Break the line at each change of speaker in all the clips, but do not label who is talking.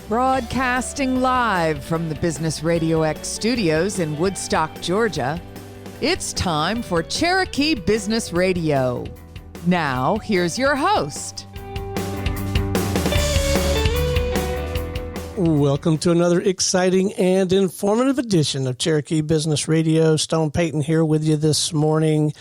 Broadcasting live from the Business RadioX studios in Woodstock, Georgia, it's time for Cherokee Business Radio. Now, here's your host.
Welcome to another exciting and informative edition of Cherokee Business Radio. Stone Payton here with you this morning.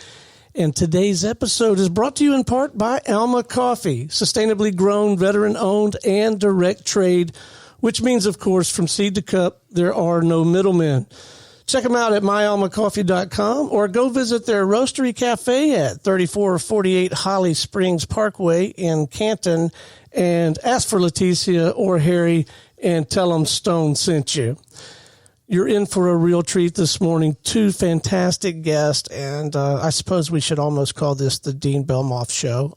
And today's episode is brought to you in part by Alma Coffee, sustainably grown, veteran-owned, and direct trade, which means, of course, from seed to cup, there are no middlemen. Check them out at myalmacoffee.com or go visit their Roastery Cafe at 3448 Holly Springs Parkway in Canton and ask for Leticia or Harry and tell them Stone sent you. You're in for a real treat this morning. Two fantastic guests, and I suppose we should almost call this the Dean Belmoff Show.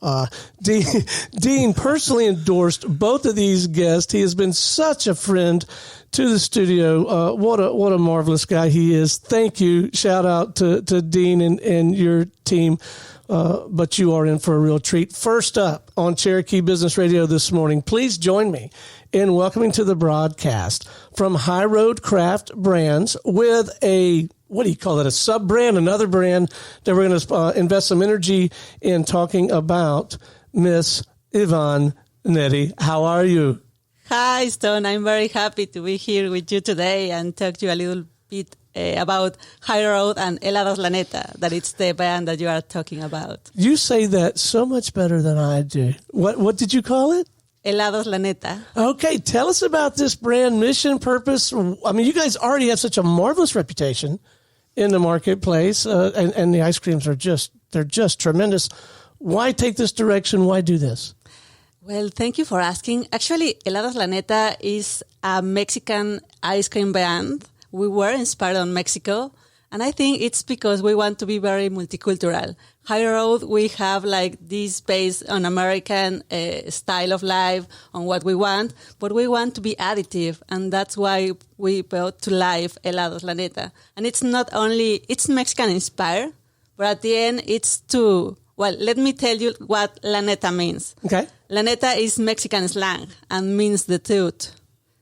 Dean personally endorsed both of these guests. He has been such a friend to the studio. What a marvelous guy he is. Thank you. Shout out to Dean and your team. But you are in for a real treat. First up on Cherokee Business Radio this morning, please join me in welcoming to the broadcast from High Road Craft Brands with a, what do you call it, a sub-brand, another brand that we're going to invest some energy in talking about, Miss Ivonne Neri. How are you?
Hi, Stone. I'm very happy to be here with you today and talk to you a little bit about High Road and Helados La Neta, that it's the band that you are talking about.
You say that so much better than I do. What did you call it?
Helados La Neta.
Okay, tell us about this brand, mission, purpose. I mean, you guys already have such a marvelous reputation in the marketplace, and the ice creams are they're just tremendous. Why take this direction? Why do this?
Well, thank you for asking. Actually, Helados La Neta is a Mexican ice cream brand. We were inspired on Mexico, and I think it's because we want to be very multicultural. High Road, we have like this based on American style of life, on what we want, but we want to be additive, and that's why we brought to life Helados La Neta. And it's not only, it's Mexican inspired, but at the end it's let me tell you what La Neta means.
Okay.
La Neta is Mexican slang and means the truth,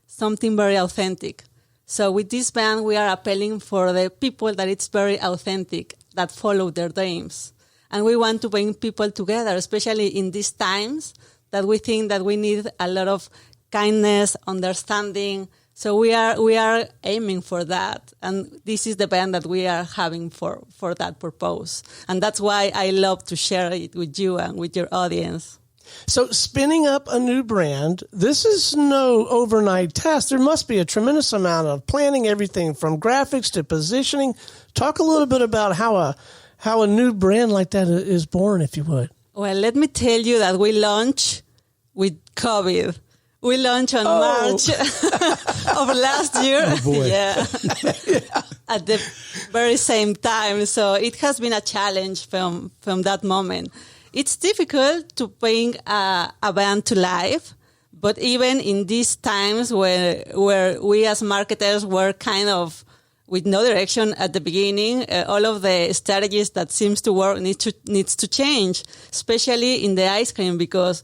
something very authentic. So with this band, we are appealing for the people that it's very authentic, that follow their dreams. And we want to bring people together, especially in these times that we think that we need a lot of kindness, understanding. So we are aiming for that. And this is the band that we are having for that purpose. And that's why I love to share it with you and with your audience.
So spinning up a new brand, this is no overnight task. There must be a tremendous amount of planning, everything from graphics to positioning. Talk a little bit about how a new brand like that is born, if you would.
Well, let me tell you that we launched with COVID. We launched on March of last year.
Oh boy.
Yeah. At the very same time. So it has been a challenge from that moment. It's difficult to bring a band to life, but even in these times where we as marketers were kind of with no direction at the beginning, all of the strategies that seems to work needs to change, especially in the ice cream, because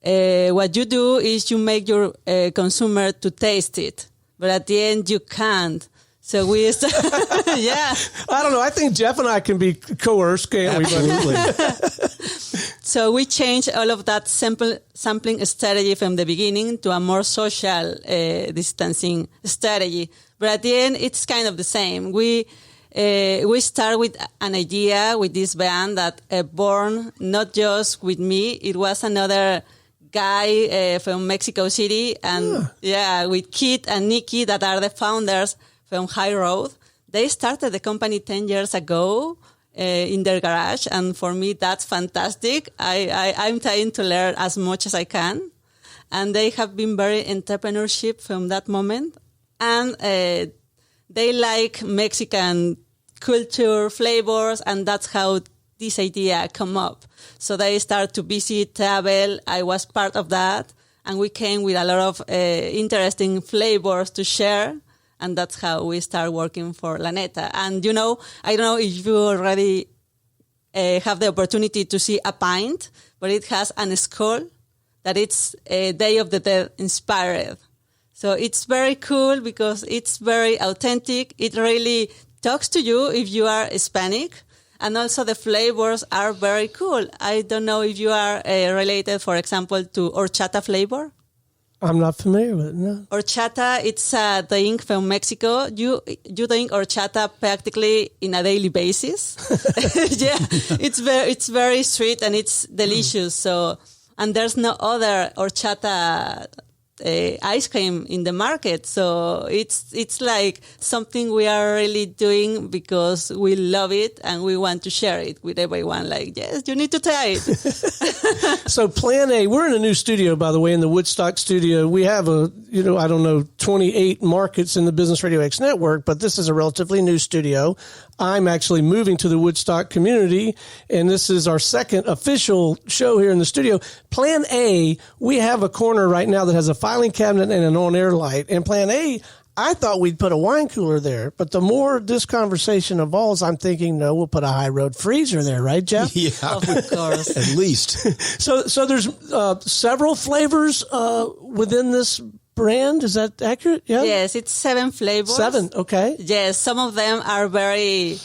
what you do is you make your consumer to taste it, but at the end you can't. So we, yeah.
I don't know. I think Jeff and I can be coerced, can't we?
Absolutely.
So we changed all of that sampling strategy from the beginning to a more social distancing strategy. But at the end, it's kind of the same. We start with an idea with this band that born not just with me. It was another guy from Mexico City, and with Kit and Nikki that are the founders from High Road. They started the company 10 years ago in their garage, and for me that's fantastic. I'm trying to learn as much as I can, and they have been very entrepreneurship from that moment, and they like Mexican culture, flavors, and that's how this idea come up. So they start to visit, travel. I was part of that, and we came with a lot of interesting flavors to share. And that's how we start working for La Neta. And, I don't know if you already have the opportunity to see a pint, but it has an skull that it's Day of the Dead inspired. So it's very cool because it's very authentic. It really talks to you if you are Hispanic. And also the flavors are very cool. I don't know if you are related, for example, to horchata flavor.
I'm not familiar with it, no.
Horchata, it's a drink from Mexico. You drink horchata practically in a daily basis. Yeah, it's very sweet and it's delicious. So, and there's no other horchata ice cream in the market. So it's like something we are really doing because we love it and we want to share it with everyone. Like, yes, you need to try it.
So Plan A, we're in a new studio, by the way, in the Woodstock studio. We have 28 markets in the Business RadioX network, but this is a relatively new studio. I'm actually moving to the Woodstock community, and this is our second official show here in the studio. Plan A, we have a corner right now that has a filing cabinet and an on-air light. And Plan A, I thought we'd put a wine cooler there, but the more this conversation evolves, I'm thinking, no, we'll put a high-road freezer there, right, Jeff?
Yeah,
Of course.
at least.
So there's several flavors within this brand. Is that accurate? Yeah.
Yes, it's 7 flavors.
7, okay.
Yes, some of them are very,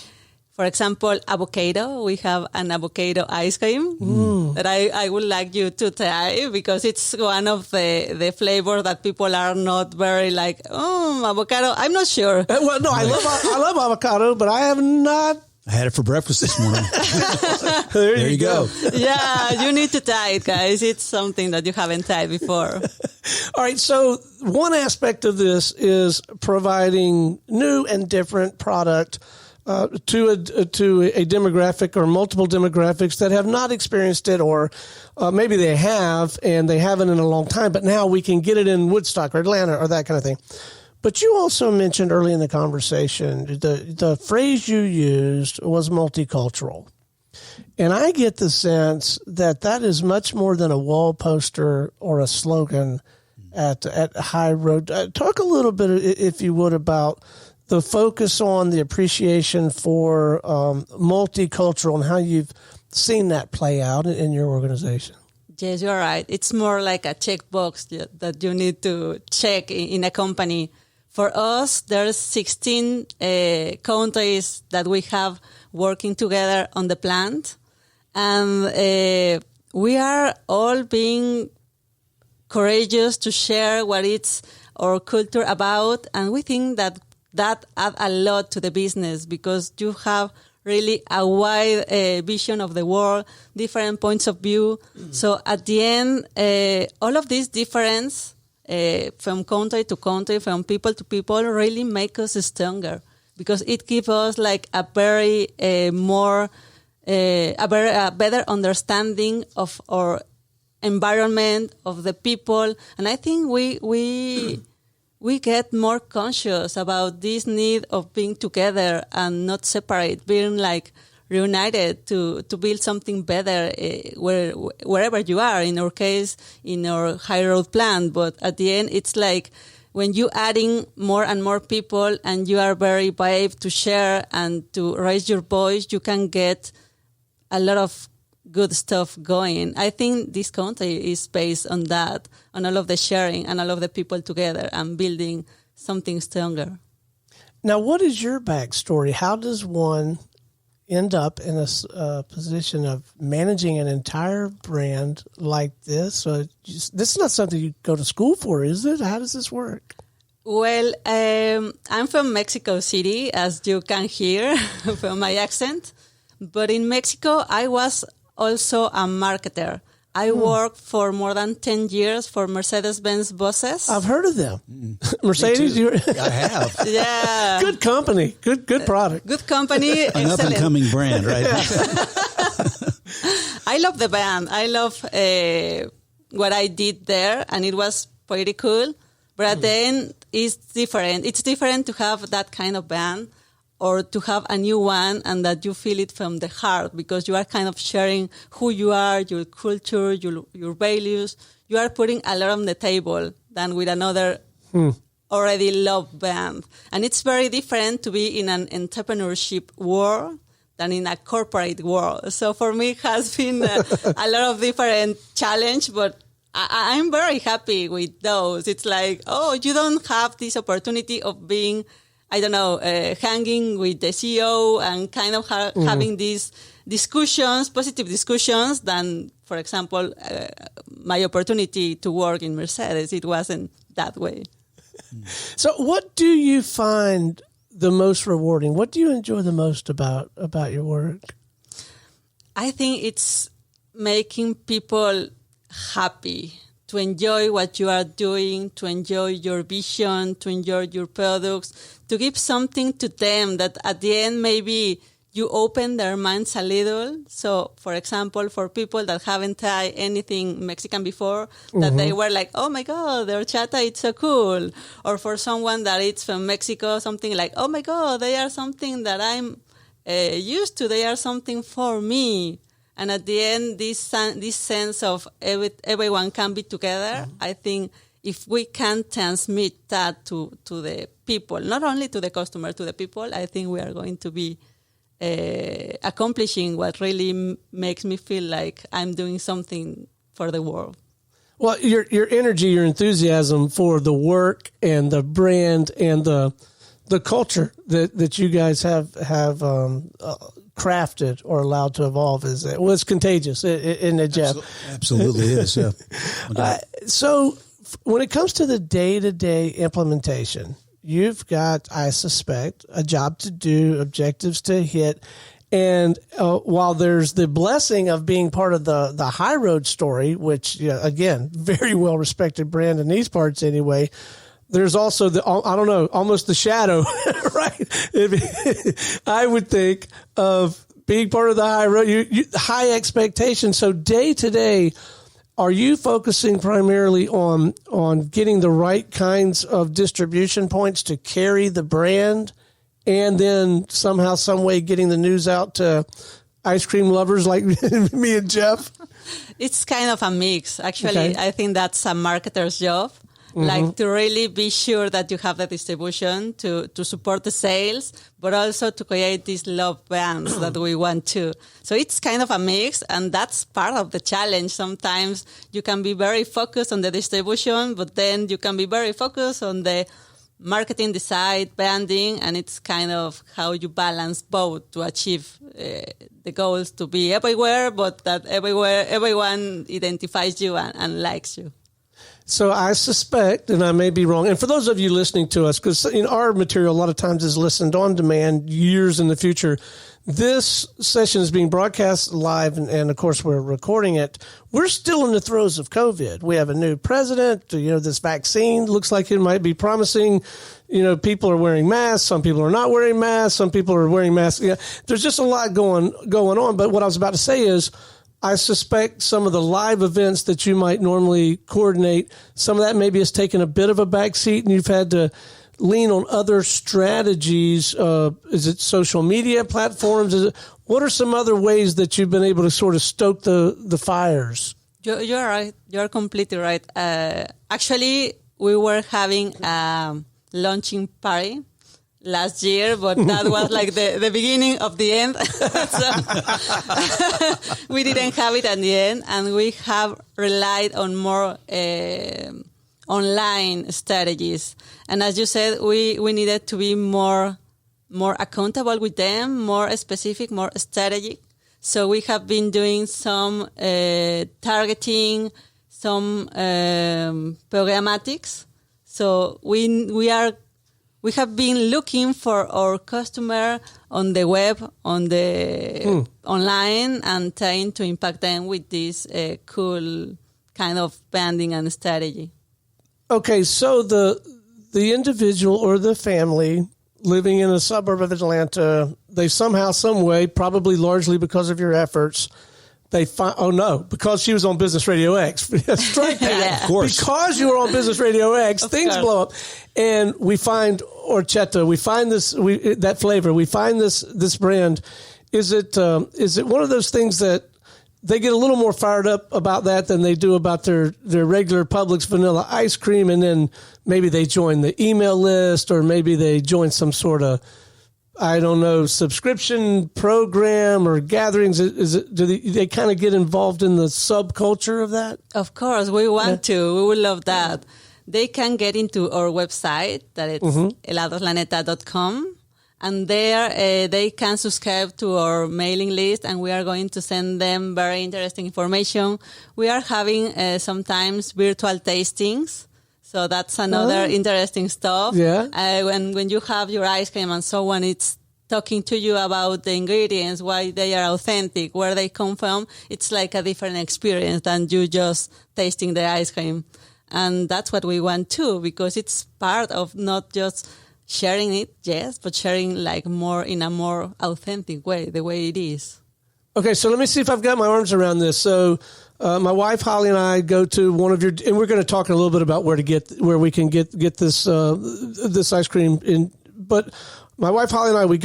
for example, avocado. We have an avocado ice cream that I would like you to try because it's one of the flavors that people are not very like, avocado. I'm not sure.
Well, no, I love avocado, but I have not.
I had it for breakfast this morning. There you go.
Yeah, you need to try it, guys. It's something that you haven't tried before.
All right. So one aspect of this is providing new and different product to a demographic or multiple demographics that have not experienced it, or maybe they have and they haven't in a long time, but now we can get it in Woodstock or Atlanta or that kind of thing. But you also mentioned early in the conversation, the phrase you used was multicultural. And I get the sense that is much more than a wall poster or a slogan at High Road. Talk a little bit, if you would, about the focus on the appreciation for multicultural and how you've seen that play out in your organization.
Yes, you're right. It's more like a checkbox that you need to check in a company. For us, there's 16 countries that we have working together on the plant. And we are all being courageous to share what it's our culture about. And we think that adds a lot to the business because you have really a wide vision of the world, different points of view. So at the end, all of these difference from country to country, from people to people, really make us stronger because it gives us like a very better understanding of our environment, of the people, and I think we get more conscious about this need of being together and not separate, being like reunited to build something better wherever you are. In our case, in our high road plant, but at the end, it's like when you adding more and more people and you are very brave to share and to raise your voice, you can get a lot of good stuff going. I think this country is based on that, on all of the sharing and all of the people together and building something stronger.
Now, what is your backstory? How does one end up in a position of managing an entire brand like this? So this is not something you go to school for, is it? How does this work?
Well, I'm from Mexico City, as you can hear from my accent. But in Mexico, I was also a marketer. I worked for more than 10 years for Mercedes-Benz buses.
I've heard of them. Mercedes?
I have.
Yeah.
Good company. Good product.
Good company.
An up-and-coming brand, right?
I love the band. I love what I did there, and it was pretty cool. But then it's different. It's different to have that kind of band or to have a new one and that you feel it from the heart because you are kind of sharing who you are, your culture, your values. You are putting a lot on the table than with another already loved band. And it's very different to be in an entrepreneurship world than in a corporate world. So for me, it has been a lot of different challenge, but I'm very happy with those. It's like, oh, you don't have this opportunity of being, I don't know, hanging with the CEO and kind of having these discussions, positive discussions, than, for example, my opportunity to work in Mercedes. It wasn't that way.
So what do you find the most rewarding? What do you enjoy the most about your work?
I think it's making people happy, to enjoy what you are doing, to enjoy your vision, to enjoy your products, to give something to them that at the end maybe you open their minds a little. So, for example, for people that haven't tried anything Mexican before, that they were like, oh my God, their horchata, it's so cool. Or for someone that is from Mexico, something like, oh my God, they are something that I'm used to. They are something for me. And at the end, this sense of everyone can be together, I think if we can transmit that to the people, not only to the customer, to the people, I think we are going to be accomplishing what really makes me feel like I'm doing something for the world.
Well, your energy, your enthusiasm for the work and the brand and the culture that you guys have crafted or allowed to evolve it's contagious, isn't it, Jeff?
Absolutely is. Yeah.
So when it comes to the day-to-day implementation, you've got, I suspect, a job to do, objectives to hit. And while there's the blessing of being part of the High Road story, which, again, very well-respected brand in these parts anyway, there's also almost the shadow, right? I would think of being part of the High Road, high expectations. So day to day, are you focusing primarily on getting the right kinds of distribution points to carry the brand, and then somehow, some way getting the news out to ice cream lovers like me and Jeff?
It's kind of a mix. Actually,
Okay.
I think that's a marketer's job. Like to really be sure that you have the distribution to support the sales, but also to create these love brands that we want to. So it's kind of a mix, and that's part of the challenge. Sometimes you can be very focused on the distribution, but then you can be very focused on the marketing, the side, branding, and it's kind of how you balance both to achieve the goals to be everywhere, but that everyone identifies you and likes you.
So I suspect, and I may be wrong, and for those of you listening to us, because our material a lot of times is listened on demand years in the future, this session is being broadcast live, and of course we're recording it. We're still in the throes of COVID. We have a new president. This vaccine looks like it might be promising. People are wearing masks. Some people are not wearing masks. Some people are wearing masks. There's just a lot going on. But what I was about to say is, I suspect some of the live events that you might normally coordinate, some of that maybe has taken a bit of a backseat, and you've had to lean on other strategies. Is it social media platforms? What are some other ways that you've been able to sort of stoke the fires?
You're right. You're completely right. Actually, we were having a launching party last year, but that was like the beginning of the end. So we didn't have it at the end, and we have relied on more online strategies. And as you said, we needed to be more accountable with them, more specific, more strategic. So we have been doing some targeting, some programmatics. So we have been looking for our customer on the web, on the online, and trying to impact them with this cool kind of branding and strategy.
Okay, so the individual or the family living in a suburb of Atlanta, they somehow, some way, probably largely because of your efforts, they find, because she was on Business Radio X. Strike that.
Yeah.
Of course.
Because you were on Business Radio X, things blow up. And we find horchata, we find that flavor, we find this brand. Is it one of those things that they get a little more fired up about that than they do about their regular Publix vanilla ice cream, and then maybe they join the email list, or maybe they join some sort of I don't know, subscription program or gatherings? Do they kind of get involved in the subculture of that?
Of course, we want to. We would love that. They can get into our website, that it's heladoslaneta.com, and there they can subscribe to our mailing list, and we are going to send them very interesting information. We are having sometimes virtual tastings. So that's another interesting stuff.
Yeah.
When you have your ice cream and so on, it's talking to you about the ingredients, why they are authentic, where they come from. It's like a different experience than you just tasting the ice cream. And that's what we want too, because it's part of not just sharing it, yes, but sharing like more in a more authentic way, the way it is.
Okay, so let me see if I've got my arms around this. So my wife Holly and I go to one of your, and we're going to talk a little bit about where we can get this this ice cream in. But my wife Holly and I, we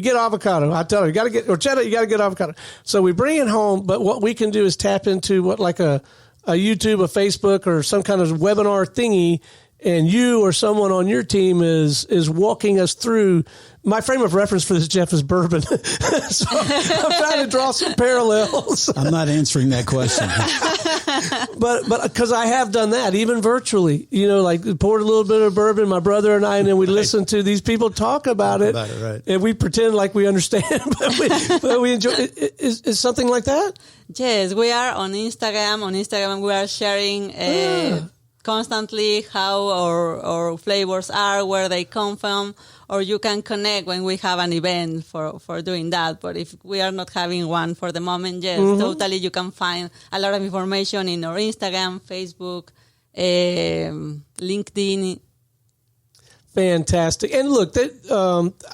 get avocado. I tell her, you got to get, or cheddar, you got to get avocado. So we bring it home. But what we can do is tap into like a YouTube, a Facebook, or some kind of webinar thingy. And you or someone on your team is walking us through. My frame of reference for this, Jeff, is bourbon. So I'm trying to draw some parallels.
I'm not answering that question.
But because I have done that, even virtually, like poured a little bit of bourbon, my brother and I, and then we listen to these people talk about it.
Right.
And we pretend like we understand, but we enjoy it. Is something like that?
Yes, we are on Instagram. On Instagram, we are sharing constantly how our flavors are, where they come from, or you can connect when we have an event for doing that. But if we are not having one for the moment, yes, totally, you can find a lot of information in our Instagram, Facebook, LinkedIn.
Fantastic. And look,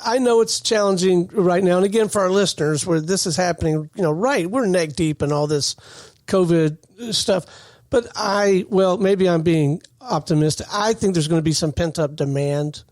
I know it's challenging right now. And again, for our listeners, where this is happening, we're neck deep in all this COVID stuff. But maybe I'm being optimistic. I think there's going to be some pent-up demand.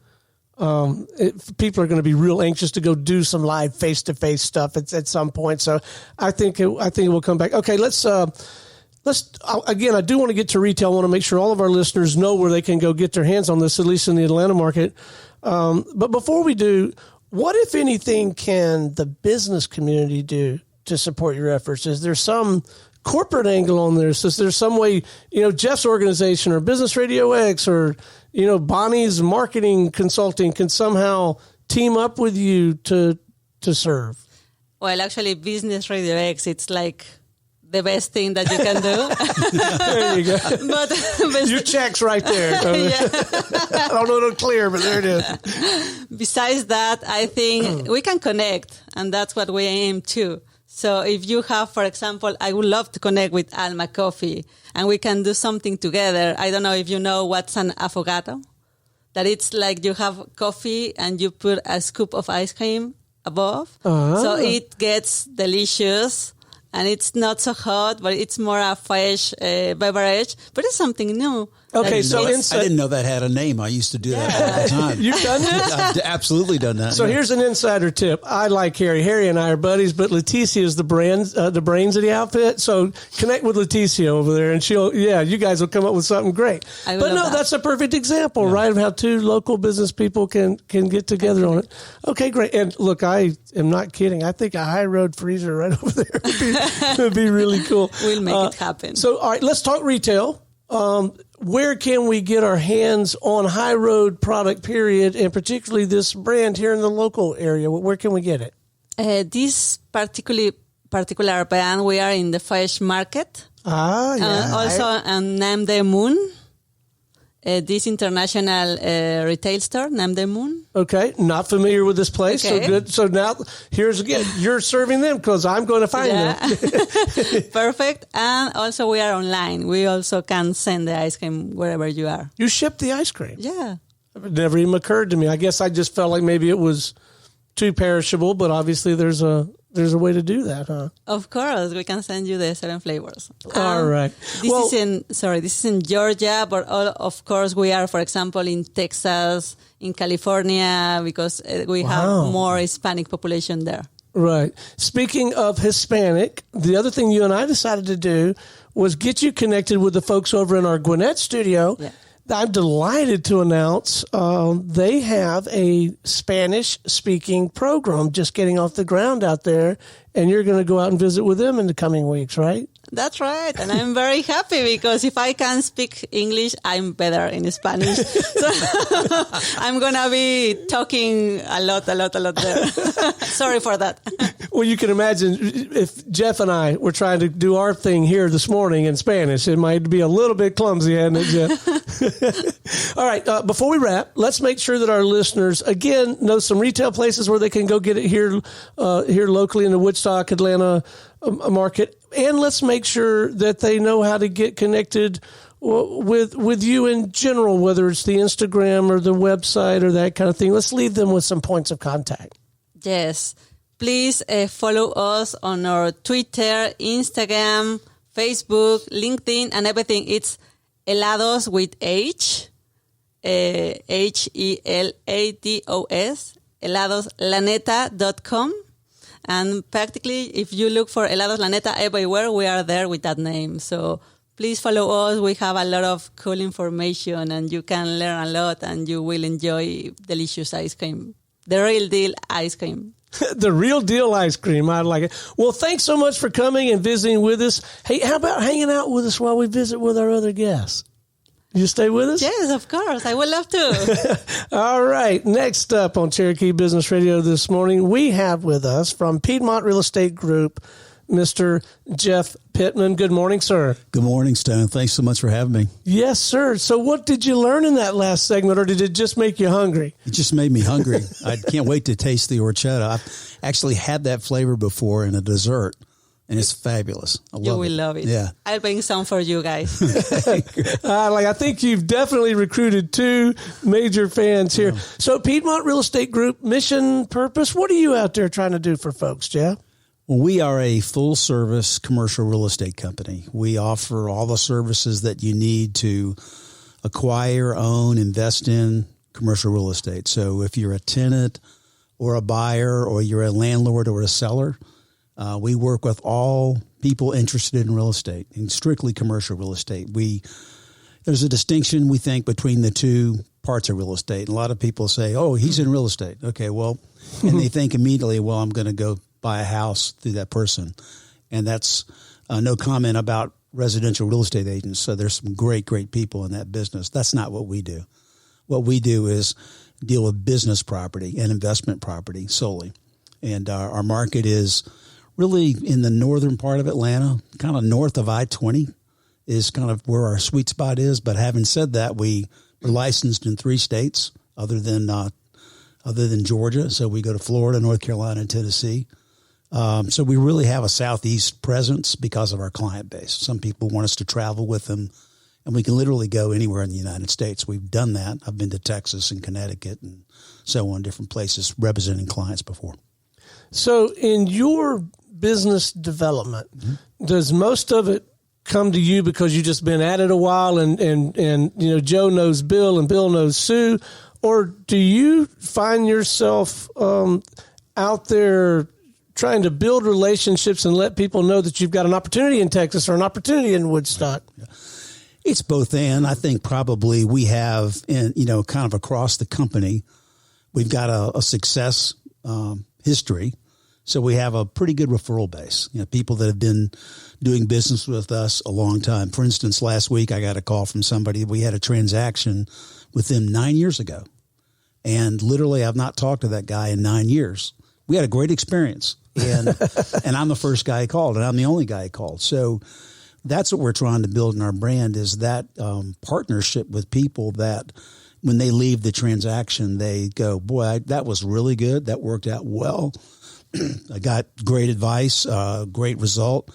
People are going to be real anxious to go do some live face-to-face stuff at some point. So I think it will come back. Okay, let's again, I do want to get to retail. I want to make sure all of our listeners know where they can go get their hands on this, at least in the Atlanta market. But before we do, what, if anything, can the business community do to support your efforts? Is there some corporate angle on this? Is there some way, Jeff's organization or Business RadioX or, Bonnie's marketing consulting can somehow team up with you to serve?
Well, actually, Business RadioX, it's like the best thing that you can do.
There you go.
But
your check's right there. I don't know it'll clear, but there it is.
Besides that, I think we can connect, and that's what we aim to. So if you have, for example, I would love to connect with Alma Coffee, and we can do something together. I don't know if you know what's an affogato. That it's like you have coffee and you put a scoop of ice cream above. So it gets delicious. And it's not so hot, but it's more a fresh beverage. But it's something new.
Okay,
I didn't know that had a name. I used to do that all the time.
You've done it?
I've absolutely done that.
So here's an insider tip. I like Harry. Harry and I are buddies, but Leticia is the brains of the outfit. So connect with Leticia over there, and you guys will come up with something great. But no, that's a perfect example, right, of how two local business people can get together on it. Okay, great. And look, I am not kidding. I think a high road freezer right over there would be really cool.
We'll make it happen.
So, all right, let's talk retail. Where can we get our hands on High Road product, period, and particularly this brand here in the local area? Where can we get it?
This particular brand, we are in the Fresh Market. Also on Nam de Moon. This international retail store, Nam de Moon.
Okay, not familiar with this place, so good. So now, here's again, you're serving them because I'm going to find them.
Perfect. And also we are online. We also can send the ice cream wherever you are.
You ship the ice cream?
Yeah.
It never even occurred to me. I guess I just felt like maybe it was too perishable, but obviously there's a way to do that, huh?
Of course, we can send you the 7 flavors.
All right.
This is in Georgia, but of course we are, for example, in Texas, in California, because we have more Hispanic population there.
Right. Speaking of Hispanic, the other thing you and I decided to do was get you connected with the folks over in our Gwinnett studio.
Yeah.
I'm delighted to announce they have a Spanish-speaking program just getting off the ground out there, and you're going to go out and visit with them in the coming weeks, right?
That's right. And I'm very happy because if I can speak English, I'm better in Spanish. So I'm going to be talking a lot there. Sorry for that.
Well, you can imagine if Jeff and I were trying to do our thing here this morning in Spanish, it might be a little bit clumsy, hadn't it, Jeff? All right. Before we wrap, let's make sure that our listeners, again, know some retail places where they can go get it here locally in the Woodstock, Atlanta market. And let's make sure that they know how to get connected with you in general, whether it's the Instagram or the website or that kind of thing. Let's leave them with some points of contact.
Yes. Please follow us on our Twitter, Instagram, Facebook, LinkedIn, and everything. It's Helados with H, Helados, heladoslaneta.com. And practically, if you look for Helados La Neta everywhere, we are there with that name. So please follow us. We have a lot of cool information, and you can learn a lot, and you will enjoy delicious ice cream. The real deal ice cream.
The real deal ice cream. I like it. Well, thanks so much for coming and visiting with us. Hey, how about hanging out with us while we visit with our other guests? You stay with us?
Yes, of course. I would love to.
All right. Next up on Cherokee Business Radio this morning, we have with us from Piedmont Real Estate Group, Mr. Jeff Pittman. Good morning, sir.
Good morning, Stone. Thanks so much for having me.
Yes, sir. So what did you learn in that last segment, or did it just make you hungry?
It just made me hungry. I can't wait to taste the horchata. I've actually had that flavor before in a dessert, and it's fabulous.
You will love it.
Yeah.
I'll bring some for you guys.
I think you've definitely recruited two major fans here. Yeah. So Piedmont Real Estate Group, mission, purpose, what are you out there trying to do for folks, Jeff?
Well, we are a full-service commercial real estate company. We offer all the services that you need to acquire, own, invest in commercial real estate. So if you're a tenant or a buyer or you're a landlord or a seller, we work with all people interested in real estate, and strictly commercial real estate. There's a distinction, we think, between the two parts of real estate. A lot of people say, oh, he's in real estate. Okay, well, and they think immediately, well, I'm going to go buy a house through that person. And that's no comment about residential real estate agents. So there's some great, great people in that business. That's not what we do. What we do is deal with business property and investment property solely. And our market is really in the northern part of Atlanta, kind of north of I-20 is kind of where our sweet spot is. But having said that, we're licensed in 3 states other than Georgia. So we go to Florida, North Carolina, and Tennessee. So we really have a southeast presence because of our client base. Some people want us to travel with them, and we can literally go anywhere in the United States. We've done that. I've been to Texas and Connecticut and so on, different places representing clients before. So in your business development, does most of it come to you because you've just been at it a while and you know, Joe knows Bill and Bill knows Sue, or do you find yourself out there trying to build relationships and let people know that you've got an opportunity in Texas or an opportunity in Woodstock? It's both and. I think probably we have, kind of across the company, we've got a success history. So we have a pretty good referral base, people that have been doing business with us a long time. For instance, last week I got a call from somebody. We had a transaction with them 9 years ago. And literally I've not talked to that guy in 9 years. We had a great experience. And I'm the first guy he called, and I'm the only guy he called. So that's what we're trying to build in our brand, is that partnership with people that when they leave the transaction, they go, boy, that was really good. That worked out well. I got great advice, great result.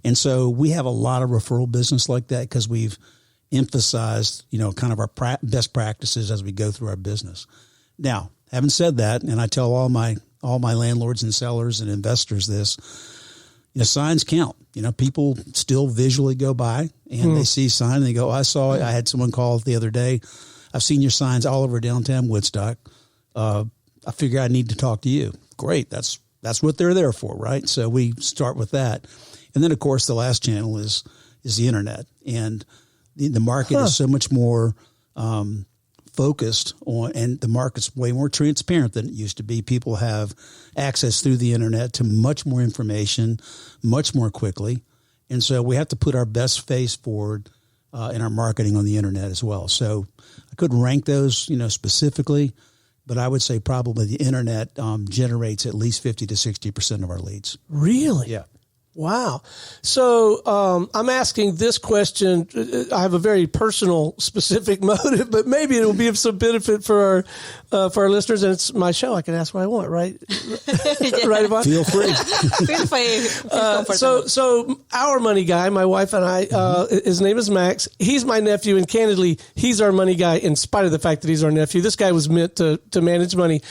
And so we have a lot of referral business like that because we've emphasized, kind of our best practices as we go through our business. Now, having said that, and I tell all my landlords and sellers and investors this, signs count. People still visually go by and they see a sign and they go, I had someone call the other day. I've seen your signs all over downtown Woodstock. I figure I need to talk to you. Great. That's what they're there for, right? So we start with that. And then, of course, the last channel is the internet. And the market is so much more focused on, and the market's way more transparent than it used to be. People have access through the internet to much more information, much more quickly. And so we have to put our best face forward in our marketing on the internet as well. So I couldn't rank those, specifically, but I would say probably the internet generates at least 50 to 60% of our leads.
Really?
Yeah.
Wow. So I'm asking this question. I have a very personal, specific motive, but maybe it will be of some benefit for our listeners. And it's my show. I can ask what I want, right? Right, Ivonne?
Feel free.
Feel free.
So our money guy, my wife and I, his name is Max. He's my nephew, and candidly, he's our money guy in spite of the fact that he's our nephew. This guy was meant to manage money.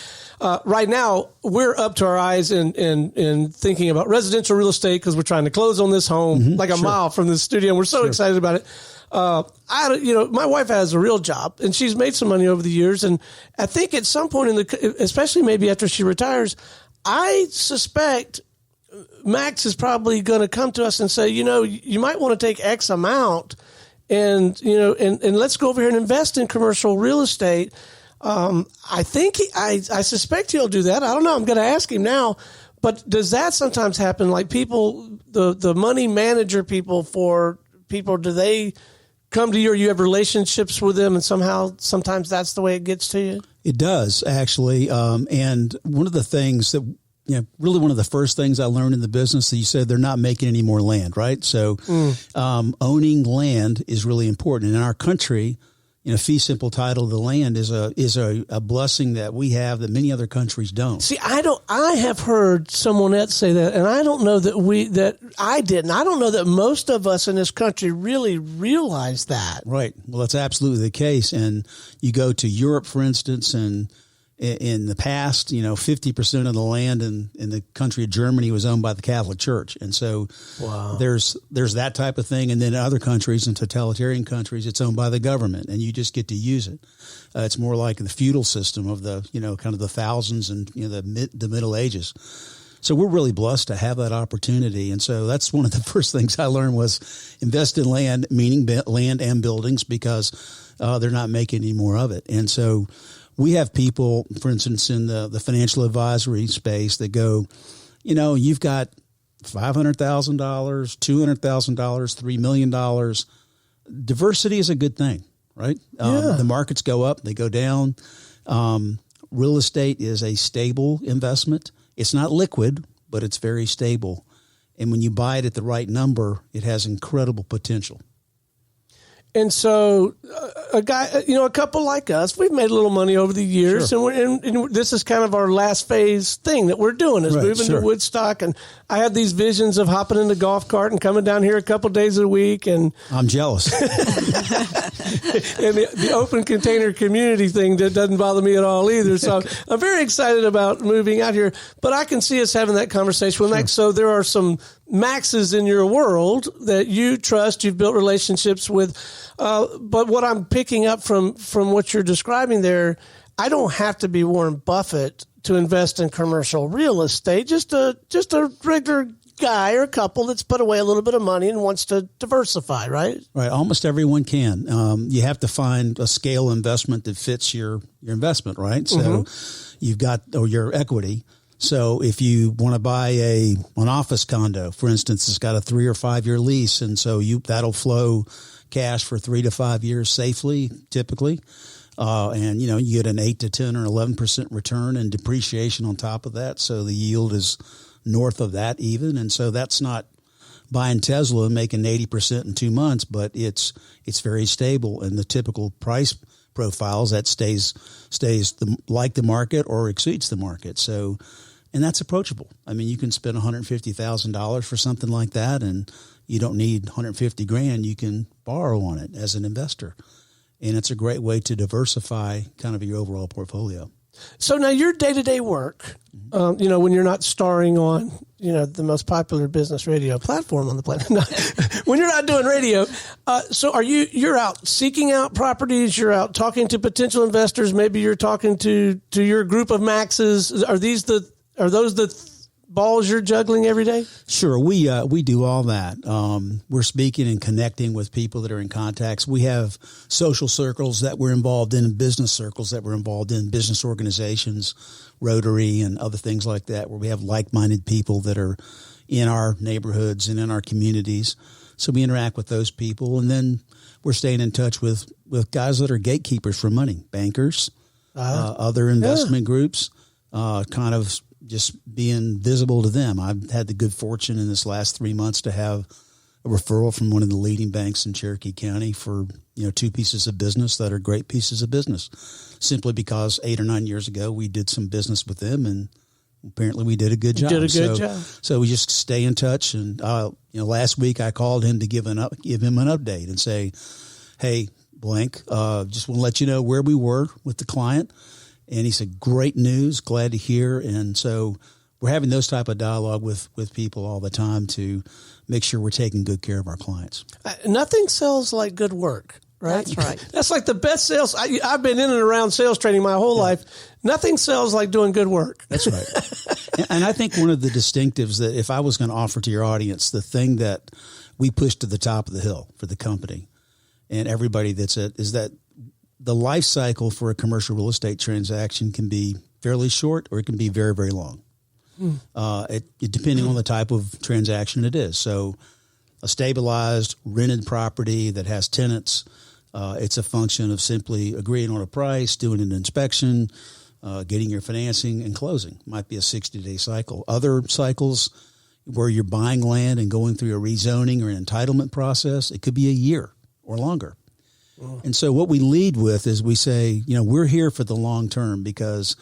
Right now, we're up to our eyes in thinking about residential real estate because we're trying to close on this home like a mile from the studio. And we're so excited about it. My wife has a real job and she's made some money over the years. And I think at some point especially maybe after she retires, I suspect Max is probably going to come to us and say, you might want to take X amount and let's go over here and invest in commercial real estate. I think I suspect he'll do that. I don't know. I'm going to ask him now. But does that sometimes happen? Like people, the money manager people do they come to you or you have relationships with them and sometimes that's the way it gets to you? It
does, actually. And one of the things that, really one of the first things I learned in the business that you said they're not making any more land, right? So owning land is really important. And in our country, fee simple title of the land is a blessing that we have that many other countries don't.
See, I have heard someone else say that, and I don't know that I didn't. I don't know that most of us in this country really realize that.
Right. Well, that's absolutely the case. And you go to Europe, for instance, and in the past, 50% of the land in the country of Germany was owned by the Catholic Church. And so there's that type of thing. And then in other countries, in totalitarian countries, it's owned by the government and you just get to use it. It's more like the feudal system of the, kind of the thousands and, the Middle Ages. So we're really blessed to have that opportunity. And so that's one of the first things I learned was invest in land, meaning land and buildings, because they're not making any more of it. And so we have people, for instance, in the financial advisory space that go, you've got $500,000, $200,000, $3 million. Diversity is a good thing, right? The markets go up, they go down. Real estate is a stable investment. It's not liquid, but it's very stable. And when you buy it at the right number, it has incredible potential.
And so a couple like us, we've made a little money over the years, and this is kind of our last phase thing that we're doing is moving to Woodstock. And I have these visions of hopping in the golf cart and coming down here a couple days a week. And
I'm jealous.
And the open container community thing that doesn't bother me at all either. So I'm very excited about moving out here. But I can see us having that conversation with Max. So there are some Maxes in your world that you trust, you've built relationships with. But what I'm picking up from what you're describing there, I don't have to be Warren Buffett to invest in commercial real estate. Just a regular guy or a couple that's put away a little bit of money and wants to diversify, right?
Right. Almost everyone can. You have to find a scale investment that fits your investment, right? So you've got, or your equity. So if you want to buy an office condo, for instance, it's got a 3 or 5 year lease. And so that'll flow cash for 3 to 5 years safely, typically. And you get an 8 to 10 or 11% return and depreciation on top of that. So the yield is north of that even. And so that's not buying Tesla and making 80% in 2 months, but it's very stable. And the typical price profiles that stays like the market or exceeds the market. So, and that's approachable. I mean, you can spend $150,000 for something like that, and you don't need $150,000. You can borrow on it as an investor, and it's a great way to diversify kind of your overall portfolio.
So now your day-to-day work, when you're not starring on, the most popular business radio platform on the planet, when you're not doing radio, so you're out seeking out properties, you're out talking to potential investors, maybe you're talking to your group of Maxes. Are those the balls you're juggling every day?
Sure. We do all that. We're speaking and connecting with people that are in contacts. We have social circles that we're involved in, business circles that we're involved in, business organizations, Rotary and other things like that, where we have like-minded people that are in our neighborhoods and in our communities. So we interact with those people. And then we're staying in touch with guys that are gatekeepers for money, bankers, other investment groups, kind of just being visible to them. I've had the good fortune in this last 3 months to have a referral from one of the leading banks in Cherokee County for, 2 pieces of business that are great pieces of business, simply because 8 or 9 years ago we did some business with them, and apparently we did a good job.
Job.
So we just stay in touch. And last week I called him to give him an update and say, hey, blank, just want to let you know where we were with the client. And he said, great news, glad to hear. And so we're having those type of dialogue with people all the time to make sure we're taking good care of our clients.
Nothing sells like good work, right?
That's right.
That's like the best sales. I've been in and around sales training my whole life. Nothing sells like doing good work.
That's right. And I think one of the distinctives that if I was going to offer to your audience, the thing that we push to the top of the hill for the company and everybody that's is that the life cycle for a commercial real estate transaction can be fairly short or it can be very, very long. Depending on the type of transaction it is. So a stabilized rented property that has tenants, it's a function of simply agreeing on a price, doing an inspection, getting your financing and closing. Might be a 60-day cycle. Other cycles where you're buying land and going through a rezoning or an entitlement process, it could be a year or longer. And so what we lead with is we say, we're here for the long term because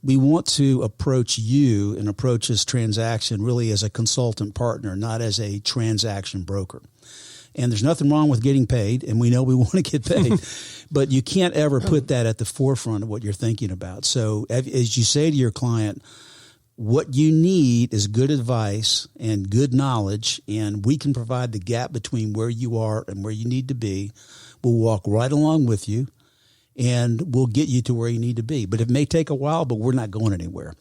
we want to approach you and approach this transaction really as a consultant partner, not as a transaction broker. And there's nothing wrong with getting paid, and we know we want to get paid, but you can't ever put that at the forefront of what you're thinking about. So as you say to your client, what you need is good advice and good knowledge, and we can provide the gap between where you are and where you need to be. We'll walk right along with you, and we'll get you to where you need to be. But it may take a while, but we're not going anywhere.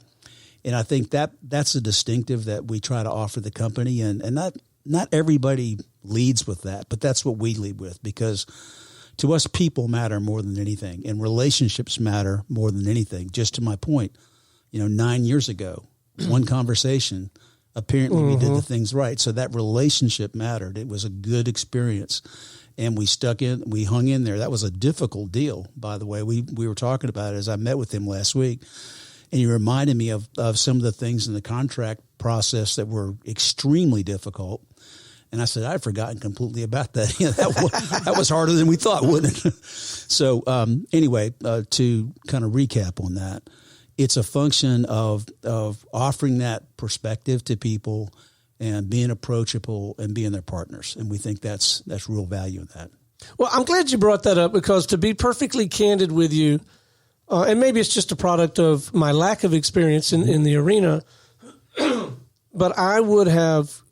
And I think that's a distinctive that we try to offer the company, and not everybody leads with that, but that's what we lead with, because to us, people matter more than anything, and relationships matter more than anything. Just to my point, 9 years ago, one conversation, apparently we did the things right. So that relationship mattered. It was a good experience. And we hung in there. That was a difficult deal, by the way. We were talking about it as I met with him last week. And he reminded me of some of the things in the contract process that were extremely difficult. And I said, I'd forgotten completely about that. That was harder than we thought, wouldn't it? So anyway, to kind of recap on that, it's a function of offering that perspective to people and being approachable and being their partners. And we think that's real value in that.
Well, I'm glad you brought that up, because to be perfectly candid with you, and maybe it's just a product of my lack of experience in the arena, but I would have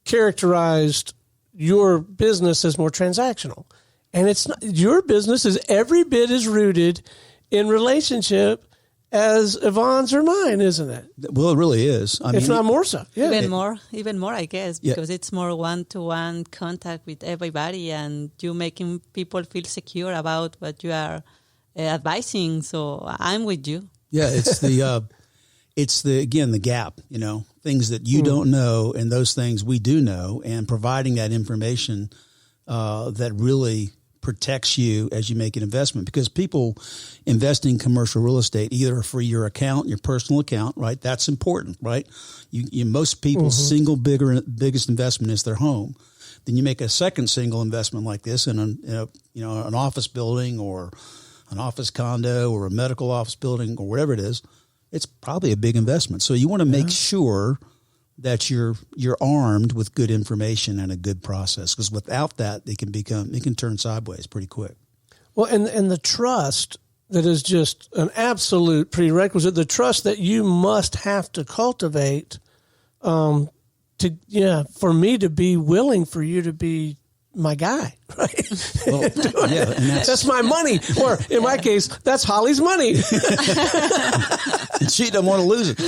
characterized your business as more transactional. And it's not, your business is every bit as rooted in relationship as Yvonne's or mine, isn't it?
Well, it really is.
If not more so. Yeah.
Even more, I guess, because it's more one-to-one contact with everybody, and you making people feel secure about what you are advising. So I'm with you.
Yeah, it's the gap, things that you don't know, and those things we do know, and providing that information that really protects you as you make an investment, because people invest in commercial real estate either for your account, your personal account, right? That's important, right? Most people's single biggest investment is their home. Then you make a second single investment like this in an office building or an office condo or a medical office building or whatever it is. It's probably a big investment. So you want to make sure that you're armed with good information and a good process, because without that, it can turn sideways pretty quick.
Well, and the trust that is just an absolute prerequisite, the trust that you must have to cultivate for me to be willing for you to be my guy, right?
Well, yeah, and
that's my money. Or in my case, that's Holly's money.
And she doesn't want to lose it.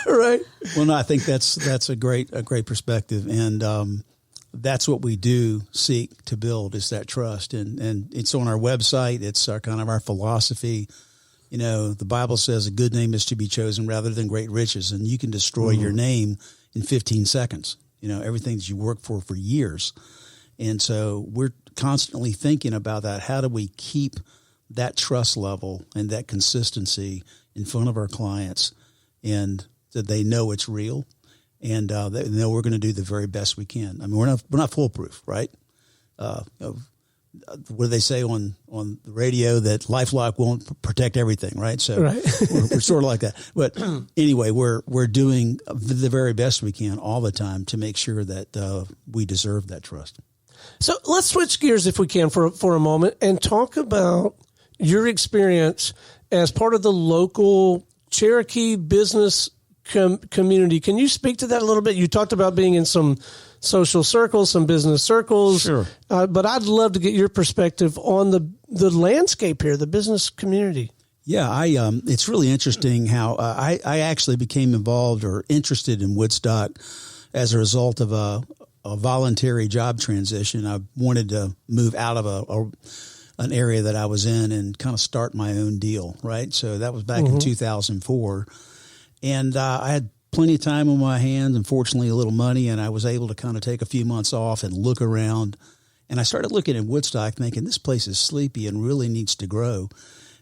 Right.
Well, no, I think that's a great perspective. And, that's what we do seek to build, is that trust. And it's on our website. It's our kind of our philosophy. You know, the Bible says a good name is to be chosen rather than great riches. And you can destroy your name in 15 seconds, you know, everything that you work for years. And so we're constantly thinking about that. How do we keep that trust level and that consistency in front of our clients, and that they know it's real, and they know we're going to do the very best we can. I mean, we're not foolproof, right? What do they say on the radio, that LifeLock won't protect everything, right? So
right.
we're sort of like that. But anyway, we're doing the very best we can all the time to make sure that we deserve that trust.
So let's switch gears, if we can, for a moment, and talk about your experience as part of the local Cherokee business community. Can you speak to that a little bit? You talked about being in some social circles, some business circles.
Sure.
But I'd love to get your perspective on the landscape here, the business community.
Yeah, it's really interesting how I actually became involved or interested in Woodstock as a result of a voluntary job transition. I wanted to move out of an area that I was in and kind of start my own deal, right? So that was back in 2004. And I had plenty of time on my hands, and fortunately a little money, and I was able to kind of take a few months off and look around. And I started looking at Woodstock thinking, this place is sleepy and really needs to grow.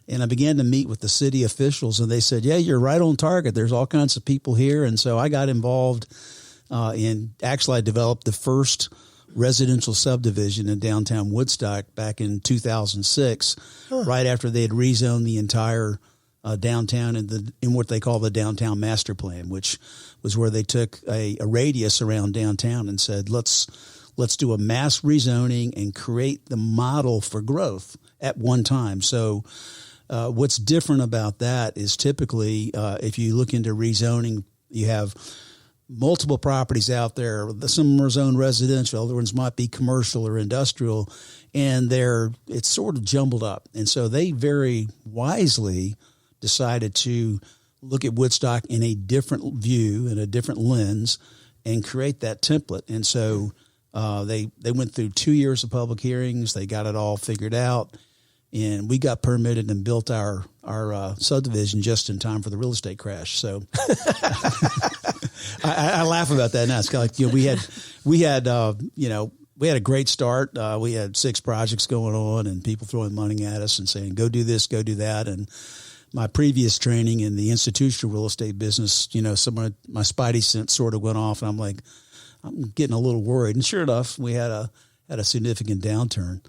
And I began to meet with the city officials, and they said, yeah, you're right on target. There's all kinds of people here. And so I got involved I developed the first residential subdivision in downtown Woodstock back in 2006, right after they had rezoned the entire downtown in what they call the downtown master plan, which was where they took a radius around downtown and said, let's do a mass rezoning and create the model for growth at one time. So what's different about that is typically if you look into rezoning, you have multiple properties out there. Some are zoned residential, other ones might be commercial or industrial, and it's sort of jumbled up. And so they very wisely decided to look at Woodstock in a different view, in a different lens, and create that template. And so they went through 2 years of public hearings. They got it all figured out, and we got permitted and built our subdivision just in time for the real estate crash. So I laugh about that now. It's kind of like, we had a great start. We had 6 projects going on, and people throwing money at us and saying, go do this, go do that. And my previous training in the institutional real estate business, some of my spidey sense sort of went off, and I'm like, I'm getting a little worried. And sure enough, we had a significant downturn.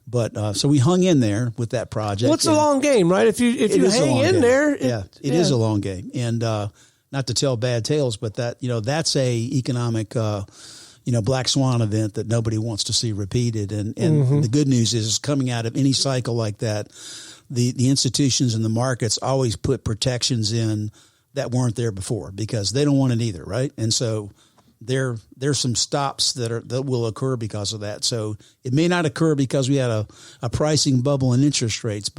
But so we hung in there with that project.
Well, it's a long game, right? If you hang in there,
it is a long game. And not to tell bad tales, but that's a economic black swan event that nobody wants to see repeated. And the good news is, coming out of any cycle like that, the institutions and the markets always put protections in that weren't there before, because they don't want it either, right? And so there's some stops that will occur because of that. So it may not occur because we had a pricing bubble in interest rates,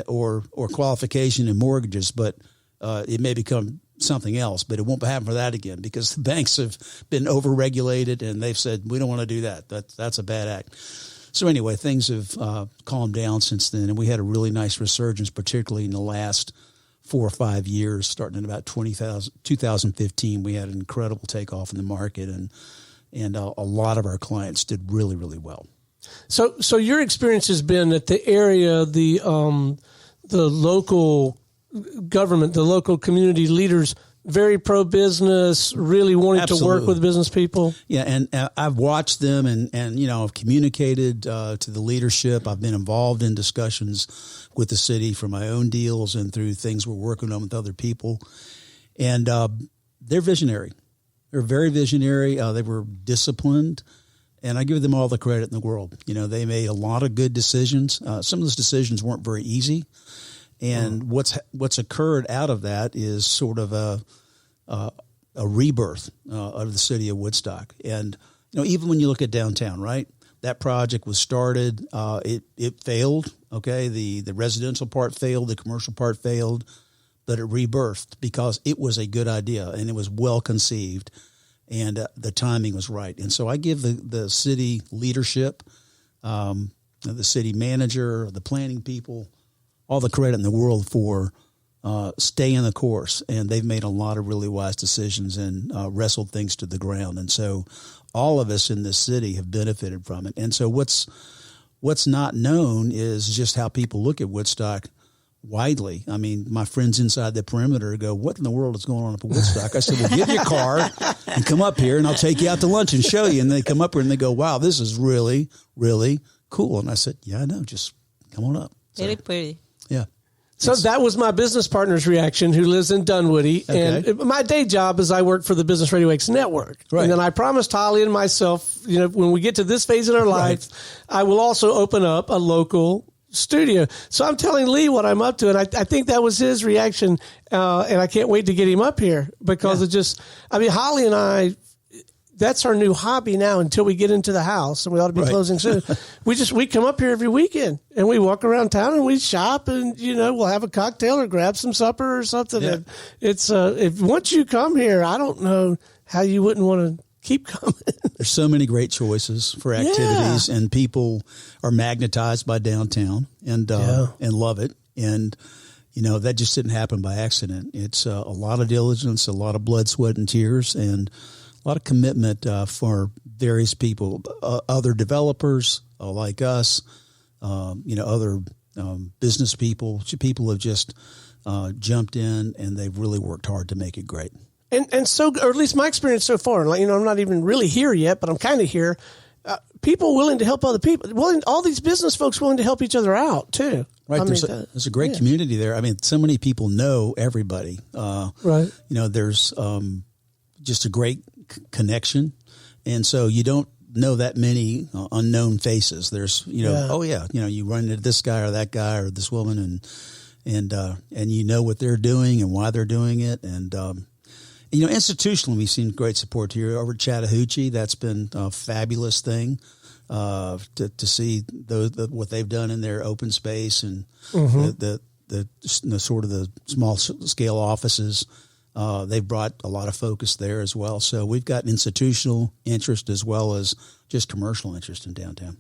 or qualification in mortgages, but it may become something else. But it won't happen for that again, because the banks have been overregulated and they've said, we don't want to do that. That's a bad act. So anyway, things have calmed down since then, and we had a really nice resurgence, particularly in the last 4 or 5 years. Starting in about 2015, we had an incredible takeoff in the market, and a lot of our clients did really, really well.
So your experience has been that the area, the local government, the local community leaders, very pro-business, really wanting
Absolutely.
to work with business people.
Yeah, and I've watched them, and I've communicated to the leadership. I've been involved in discussions with the city for my own deals and through things we're working on with other people. And they're visionary. They're very visionary. They were disciplined, and I give them all the credit in the world. They made a lot of good decisions. Some of those decisions weren't very easy. And what's occurred out of that is sort of a rebirth of the city of Woodstock. And even when you look at downtown, right, That project was started. It failed. Okay, the residential part failed, the commercial part failed, but it rebirthed because it was a good idea and it was well conceived, and the timing was right. And so I give the city leadership, the city manager, the planning people, all the credit in the world for staying the course. And they've made a lot of really wise decisions and wrestled things to the ground. And so all of us in this city have benefited from it. And so what's not known is just how people look at Woodstock widely. I mean, my friends inside the perimeter go, what in the world is going on up at Woodstock? I said, well, get your car and come up here and I'll take you out to lunch and show you. And they come up here and they go, wow, this is really, really cool. And I said, yeah, I know. Just come on up. So,
Very pretty.
Yeah.
So that was my business partner's reaction, who lives in Dunwoody.
Okay.
And my day job is I work for the Business RadioX network.
Right.
And then I promised Holly and myself, when we get to this phase in our life, I will also open up a local studio. So I'm telling Lee what I'm up to. And I think that was his reaction. And I can't wait to get him up here because Holly and I, that's our new hobby now until we get into the house, and we ought to be closing soon. We come up here every weekend and we walk around town and we shop, and we'll have a cocktail or grab some supper or something.
Yeah.
And it's if once you come here, I don't know how you wouldn't want to keep coming.
There's so many great choices for activities, and people are magnetized by downtown and love it. And that just didn't happen by accident. It's a lot of diligence, a lot of blood, sweat, and tears, and a lot of commitment for various people, other developers like us, other business people. People have just jumped in, and they've really worked hard to make it great.
And so, or at least my experience so far, I'm not even really here yet, but I'm kind of here. People willing to help other people, all these business folks willing to help each other out too.
Right. There's a great community there. I mean, so many people know everybody. Right. There's just a great connection. And so you don't know that many unknown faces. There's, you run into this guy or that guy or this woman, and you know what they're doing and why they're doing it. And, institutionally, we've seen great support here over at Chattahoochee. That's been a fabulous thing to see what they've done in their open space and the sort of the small scale offices. They've brought a lot of focus there as well. So we've got institutional interest as well as just commercial interest in downtown.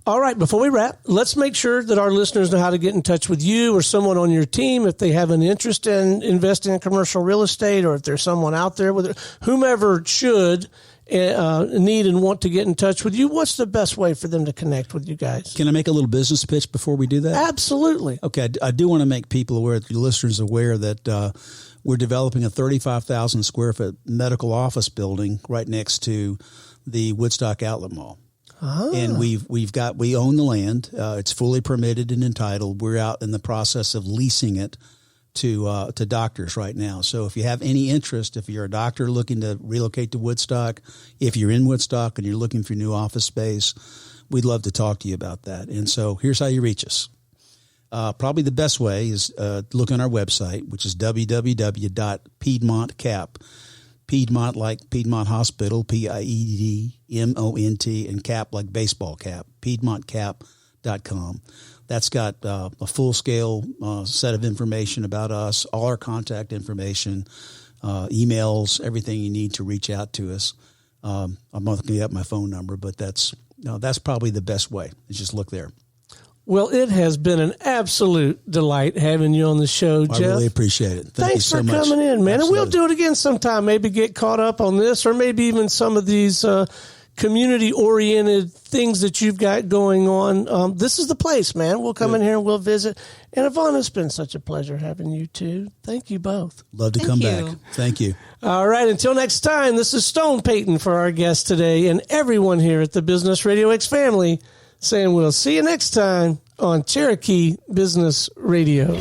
All right. Before we wrap, let's make sure that our listeners know how to get in touch with you or someone on your team if they have an interest in investing in commercial real estate, or if there's someone out there with whomever should need and want to get in touch with you. What's the best way for them to connect with you guys?
Can I make a little business pitch before we do that?
Absolutely.
Okay. I do want to make people aware, your listeners aware, that we're developing a 35,000 square foot medical office building right next to the Woodstock Outlet Mall. And we own the land. It's fully permitted and entitled. We're out in the process of leasing it to doctors right now. So if you have any interest, if you're a doctor looking to relocate to Woodstock, if you're in Woodstock and you're looking for new office space, we'd love to talk to you about that. And so here's how you reach us. Probably the best way is look on our website, which is www.piedmontcap. Piedmont like Piedmont Hospital, Piedmont, and cap like baseball cap, piedmontcap.com. That's got a full-scale set of information about us, all our contact information, emails, everything you need to reach out to us. I'm not going to get my phone number, but that's probably the best way, is just look there.
Well, it has been an absolute delight having you on the show, Jeff.
I really appreciate it. Thanks
for coming in, man. Absolutely. And we'll do it again sometime. Maybe get caught up on this, or maybe even some of these community-oriented things that you've got going on. This is the place, man. We'll come in here and we'll visit. And Ivonne, it's been such a pleasure having you too. Thank you both.
Love to come back. Thank you.
All right. Until next time, this is Stone Payton for our guest today, and everyone here at the Business RadioX family, saying we'll see you next time on Cherokee Business Radio.